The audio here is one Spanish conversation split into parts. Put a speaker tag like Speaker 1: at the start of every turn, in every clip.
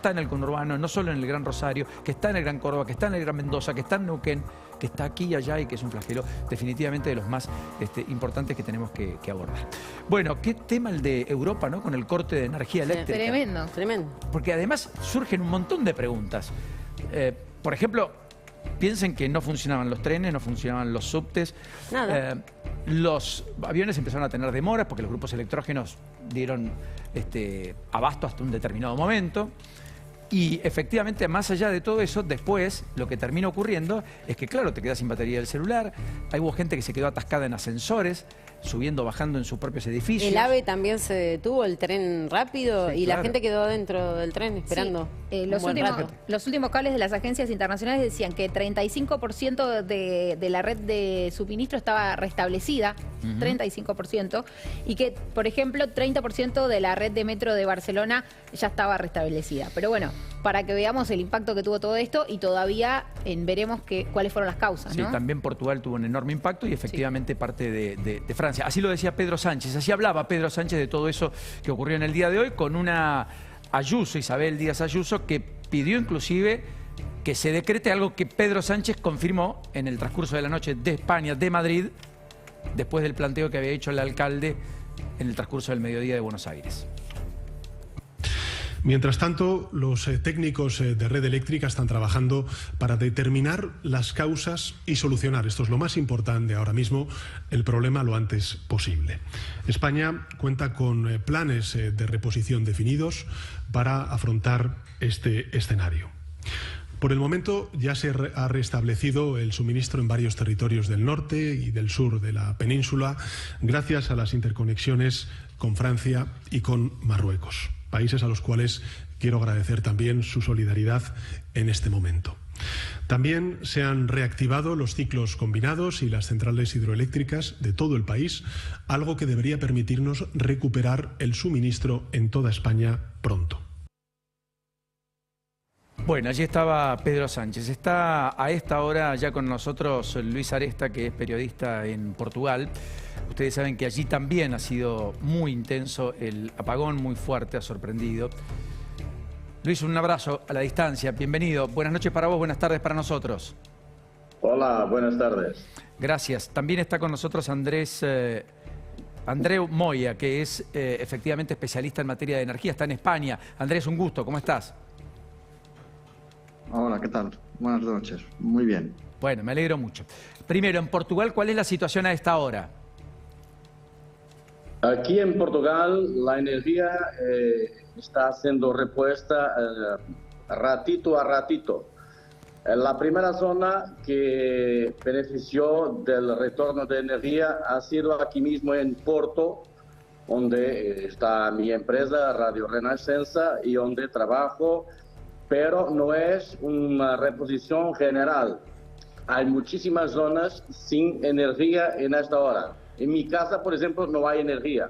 Speaker 1: está en el conurbano, no solo en el Gran Rosario, que está en el Gran Córdoba, que está en el Gran Mendoza, que está en Neuquén, que está aquí y allá y que es un flagelo definitivamente de los más importantes que tenemos que abordar. Bueno, qué tema el de Europa, ¿no? Con el corte de energía eléctrica.
Speaker 2: Tremendo.
Speaker 3: Tremendo.
Speaker 1: Porque además surgen un montón de preguntas. Por ejemplo, piensen que no funcionaban los trenes, no funcionaban los subtes.
Speaker 3: Nada.
Speaker 1: Los aviones empezaron a tener demoras porque los grupos electrógenos dieron abasto hasta un determinado momento. Y efectivamente, más allá de todo eso, después lo que termina ocurriendo es que, claro, te quedas sin batería del celular. Hubo gente que se quedó atascada en ascensores, subiendo, bajando en sus propios edificios.
Speaker 3: El AVE también se detuvo, el tren rápido,
Speaker 1: Sí,
Speaker 3: y
Speaker 1: claro.
Speaker 3: la gente quedó dentro del tren esperando.
Speaker 2: Sí,
Speaker 3: un buen rato.
Speaker 2: los últimos cables de las agencias internacionales decían que 35% de la red de suministro estaba restablecida, 35%, y que, por ejemplo, 30% de la red de metro de Barcelona ya estaba restablecida. Pero bueno, para que veamos el impacto que tuvo todo esto y todavía veremos cuáles fueron las causas, ¿no?
Speaker 1: Sí, también Portugal tuvo un enorme impacto y efectivamente parte de Francia. Así lo decía Pedro Sánchez, así hablaba Pedro Sánchez de todo eso que ocurrió en el día de hoy con una Ayuso, Isabel Díaz Ayuso, que pidió inclusive que se decrete algo que Pedro Sánchez confirmó en el transcurso de la noche de España, de Madrid, después del planteo que había hecho el alcalde en el transcurso del mediodía de Buenos Aires.
Speaker 4: Mientras tanto, los técnicos de red eléctrica están trabajando para determinar las causas y solucionar, esto es lo más importante ahora mismo, el problema lo antes posible. España cuenta con planes de reposición definidos para afrontar este escenario. Por el momento ya se ha restablecido el suministro en varios territorios del norte y del sur de la península gracias a las interconexiones con Francia y con Marruecos, países a los cuales quiero agradecer también su solidaridad en este momento. También se han reactivado los ciclos combinados y las centrales hidroeléctricas de todo el país, algo que debería permitirnos recuperar el suministro en toda España pronto.
Speaker 1: Bueno, allí estaba Pedro Sánchez. Está a esta hora ya con nosotros Luis Aresta, que es periodista en Portugal. Ustedes saben que allí también ha sido muy intenso el apagón, muy fuerte, ha sorprendido. Luis, un abrazo a la distancia, bienvenido. Buenas noches para vos, buenas tardes para nosotros.
Speaker 5: Hola, buenas tardes.
Speaker 1: Gracias. También está con nosotros Andreu Moya, que es efectivamente especialista en materia de energía, está en España. Andrés, un gusto, ¿cómo estás?
Speaker 5: Hola, ¿qué tal? Buenas noches. Muy bien.
Speaker 1: Bueno, me alegro mucho. Primero, en Portugal, ¿cuál es la situación a esta hora?
Speaker 5: Aquí en Portugal la energía está siendo repuesta ratito a ratito. La primera zona que benefició del retorno de energía ha sido aquí mismo en Porto, donde está mi empresa Radio Renascença y donde trabajo, pero no es una reposición general. Hay muchísimas zonas sin energía en esta hora. En mi casa, por ejemplo, no hay energía.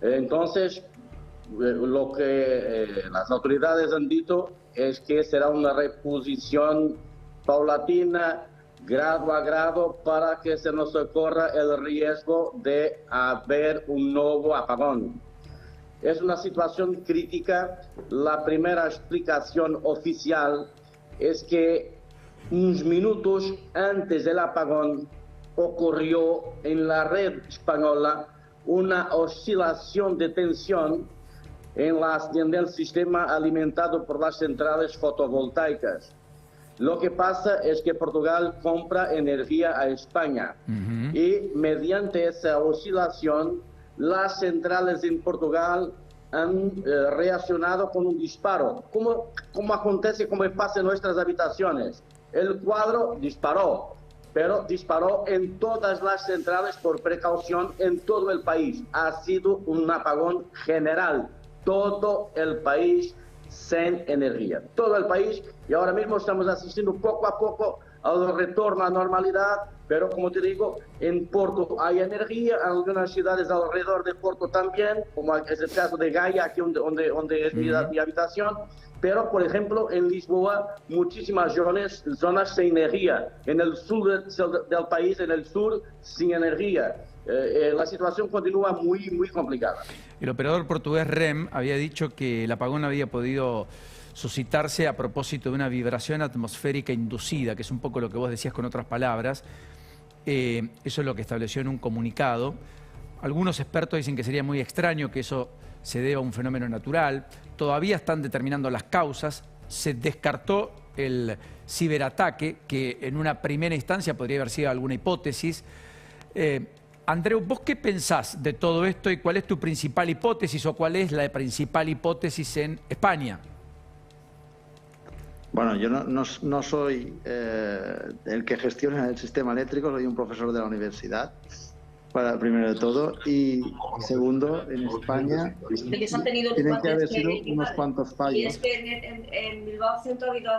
Speaker 5: Entonces, lo que las autoridades han dicho es que será una reposición paulatina, grado a grado, para que se nos ocurra el riesgo de haber un nuevo apagón. Es una situación crítica. La primera explicación oficial es que unos minutos antes del apagón ocurrió en la red española una oscilación de tensión en el sistema alimentado por las centrales fotovoltaicas. Lo que pasa es que Portugal compra energía a España y mediante esa oscilación las centrales en Portugal han reaccionado con un disparo. Como acontece, como pasa en nuestras habitaciones. El cuadro disparó, pero disparó en todas las centrales por precaución en todo el país. Ha sido un apagón general. Todo el país sin energía. Todo el país, y ahora mismo estamos asistiendo poco a poco al retorno a normalidad, pero como te digo, en Porto hay energía, en algunas ciudades alrededor de Porto también, como es el caso de Gaia, aquí donde es mi habitación, pero por ejemplo en Lisboa, muchísimas zonas sin energía, en el sur del país, en el sur, sin energía. La situación continúa muy complicada.
Speaker 1: El operador portugués REM había dicho que el apagón había podido suscitarse a propósito de una vibración atmosférica inducida, que es un poco lo que vos decías con otras palabras. Eso es lo que estableció en un comunicado. Algunos expertos dicen que sería muy extraño que eso se deba a un fenómeno natural. Todavía están determinando las causas. Se descartó el ciberataque, que en una primera instancia podría haber sido alguna hipótesis. Andreu, ¿vos qué pensás de todo esto y cuál es tu principal hipótesis o cuál es la principal hipótesis en España?
Speaker 6: Bueno, yo no soy el que gestiona el sistema eléctrico, soy un profesor de la universidad, primero de todo, y segundo, en España tienen que haber sido unos cuantos fallos.
Speaker 7: Y es que en Bilbao Centro ha habido...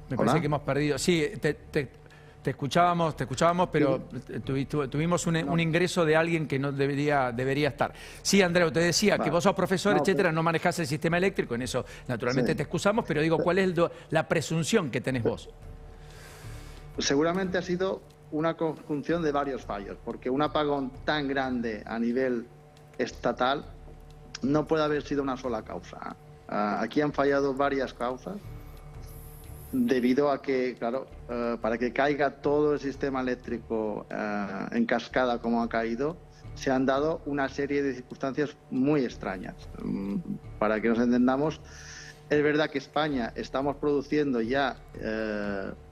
Speaker 1: Me parece que hemos perdido. Sí, te escuchábamos, pero tuvimos un ingreso de alguien que no debería estar. Sí, Andreu, te decía que vos sos profesor, etcétera, no manejás el sistema eléctrico, en eso naturalmente te excusamos, pero digo, ¿cuál es la presunción que tenés vos?
Speaker 6: Seguramente ha sido una conjunción de varios fallos, porque un apagón tan grande a nivel estatal no puede haber sido una sola causa. Aquí han fallado varias causas, debido a que, claro, para que caiga todo el sistema eléctrico en cascada como ha caído, se han dado una serie de circunstancias muy extrañas. Para que nos entendamos, es verdad que España estamos produciendo ya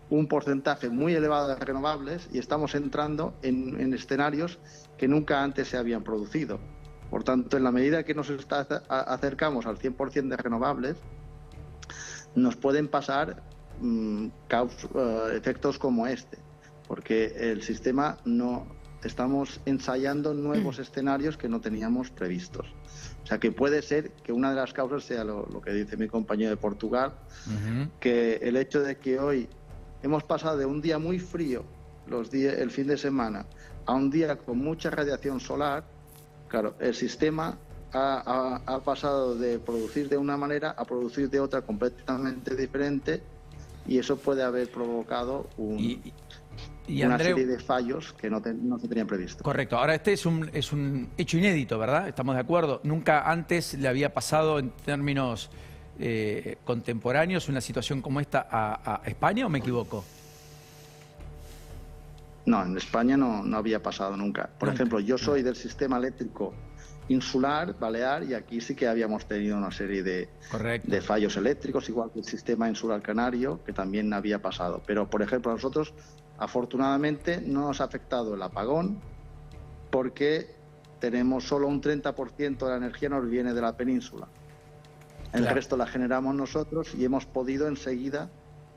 Speaker 6: un porcentaje muy elevado de renovables y estamos entrando en escenarios que nunca antes se habían producido. Por tanto, en la medida que nos acercamos al 100% de renovables, nos pueden pasar efectos como este, porque el sistema estamos ensayando nuevos escenarios que no teníamos previstos. O sea que puede ser que una de las causas sea lo que dice mi compañero de Portugal, que el hecho de que hoy hemos pasado de un día muy frío el fin de semana a un día con mucha radiación solar, claro, el sistema ha pasado de producir de una manera a producir de otra completamente diferente. Y eso puede haber provocado una serie de fallos que no se tenían previsto.
Speaker 1: Correcto. Ahora, este es un hecho inédito, ¿verdad? ¿Estamos de acuerdo? Nunca antes le había pasado en términos contemporáneos una situación como esta a España, ¿o me equivoco?
Speaker 6: No, en España no había pasado nunca. Por ejemplo, yo soy del sistema eléctrico insular, balear, y aquí sí que habíamos tenido una serie de fallos eléctricos, igual que el sistema insular canario, que también había pasado. Pero, por ejemplo, a nosotros, afortunadamente, no nos ha afectado el apagón, porque tenemos solo un 30% de la energía nos viene de la península. El resto la generamos nosotros y hemos podido enseguida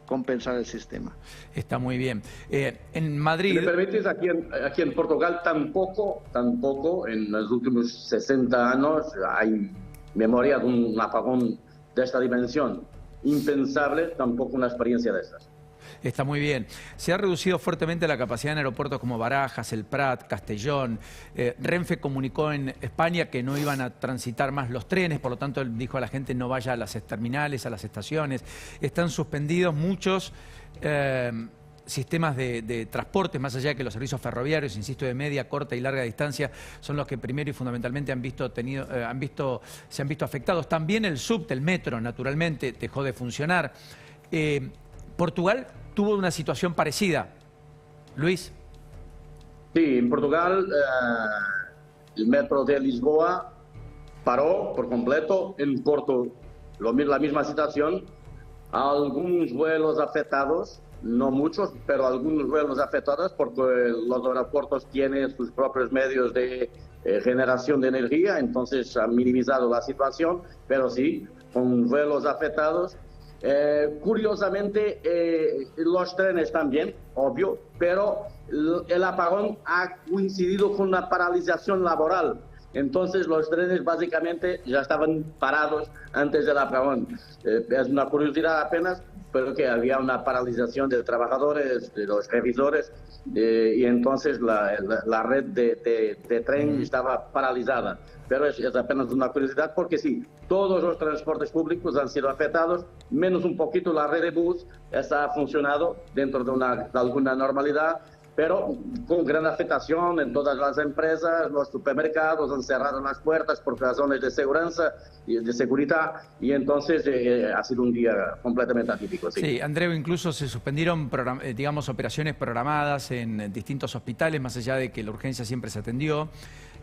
Speaker 6: compensar el sistema.
Speaker 1: Está muy bien. En Madrid...
Speaker 5: Si me permites, aquí en Portugal tampoco en los últimos 60 años hay memoria de un apagón de esta dimensión. Impensable tampoco una experiencia de estas.
Speaker 1: Está muy bien. Se ha reducido fuertemente la capacidad en aeropuertos como Barajas, El Prat, Castellón. Renfe comunicó en España que no iban a transitar más los trenes, por lo tanto dijo a la gente no vaya a las terminales, a las estaciones. Están suspendidos muchos sistemas de transporte, más allá de que los servicios ferroviarios, insisto, de media, corta y larga distancia, son los que primero y fundamentalmente se han visto afectados. También el subte, el metro, naturalmente, dejó de funcionar. Portugal tuvo una situación parecida. Luis.
Speaker 5: Sí, en Portugal el metro de Lisboa paró por completo. En Porto la misma situación. Algunos vuelos afectados, no muchos, pero algunos vuelos afectados porque los aeropuertos tienen sus propios medios de generación de energía, entonces han minimizado la situación, pero sí, con vuelos afectados. Curiosamente, los trenes también, obvio, pero el apagón ha coincidido con una paralización laboral. Entonces los trenes básicamente ya estaban parados antes del apagón. Es una curiosidad apenas, pero que había una paralización de trabajadores, de los revisores, y entonces la red de tren estaba paralizada. Pero es apenas una curiosidad porque sí, todos los transportes públicos han sido afectados, menos un poquito la red de bus, esa ha funcionado dentro de alguna normalidad, pero con gran afectación en todas las empresas, los supermercados han cerrado las puertas por razones de seguridad, y entonces ha sido un día completamente atípico. Sí,
Speaker 1: sí, Andreu, incluso se suspendieron, digamos, operaciones programadas en distintos hospitales, más allá de que la urgencia siempre se atendió,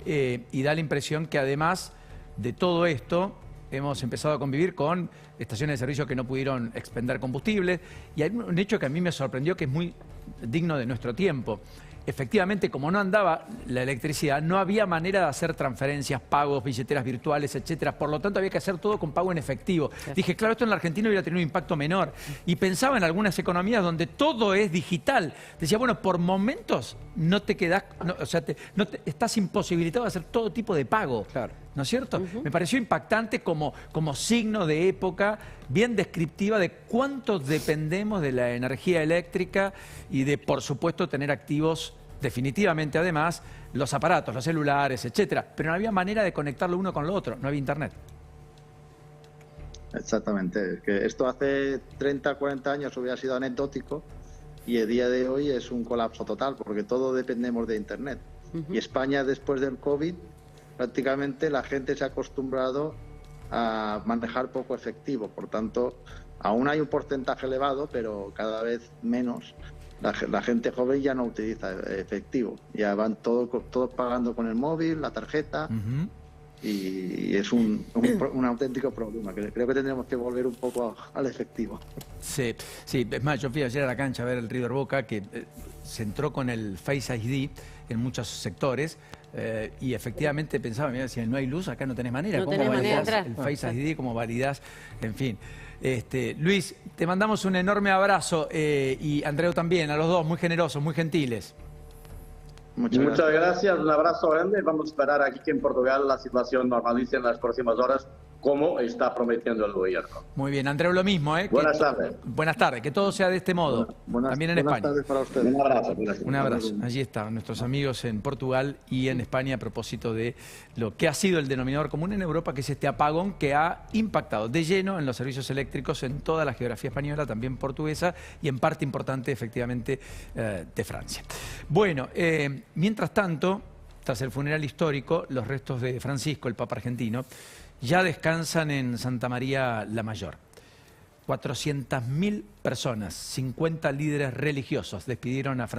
Speaker 1: y da la impresión que además de todo esto hemos empezado a convivir con estaciones de servicio que no pudieron expender combustible, y hay un hecho que a mí me sorprendió, que es muy digno de nuestro tiempo. Efectivamente, como no andaba la electricidad, no había manera de hacer transferencias, pagos, billeteras virtuales, etcétera. Por lo tanto, había que hacer todo con pago en efectivo. Sí. Dije, claro, esto en la Argentina hubiera tenido un impacto menor. Y pensaba en algunas economías donde todo es digital. Decía, bueno, por momentos no te quedás, estás imposibilitado de hacer todo tipo de pago. Claro. ¿No es cierto? Me pareció impactante como signo de época, bien descriptiva de cuánto dependemos de la energía eléctrica y de, por supuesto, tener activos definitivamente, además, los aparatos, los celulares, etcétera. Pero no había manera de conectarlo uno con lo otro, no había internet.
Speaker 6: Exactamente. Que esto hace 30, 40 años hubiera sido anecdótico y el día de hoy es un colapso total porque todo dependemos de internet. Y España, después del COVID, prácticamente la gente se ha acostumbrado a manejar poco efectivo. Por tanto, aún hay un porcentaje elevado, pero cada vez menos. La gente joven ya no utiliza efectivo. Ya van todos pagando con el móvil, la tarjeta. Y es un auténtico problema. Creo que tendremos que volver un poco al efectivo.
Speaker 1: Sí, sí. Es más, yo fui ayer a la cancha a ver el River Boca, que se entró con el Face ID en muchos sectores. Y efectivamente pensaba, mira, si no hay luz, acá no tenés manera. ¿Cómo validás el Face ID? ¿Cómo validás? En fin. Luis, te mandamos un enorme abrazo y Andreu también, a los dos, muy generosos, muy gentiles.
Speaker 5: Muchas gracias, un abrazo grande. Vamos a esperar aquí que en Portugal la situación normalice en las próximas horas, como está prometiendo el gobierno.
Speaker 1: Muy bien, Andreu, lo mismo.
Speaker 5: Buenas tardes.
Speaker 1: Buenas tardes, que todo sea de este modo, también en España.
Speaker 6: Buenas tardes para ustedes.
Speaker 5: Un abrazo.
Speaker 1: Un abrazo. Allí están nuestros amigos en Portugal y en España a propósito de lo que ha sido el denominador común en Europa, que es este apagón que ha impactado de lleno en los servicios eléctricos en toda la geografía española, también portuguesa y en parte importante, efectivamente, de Francia. Bueno, mientras tanto, tras el funeral histórico, los restos de Francisco, el Papa argentino, ya descansan en Santa María la Mayor. 400.000 personas, 50 líderes religiosos despidieron a Francisco.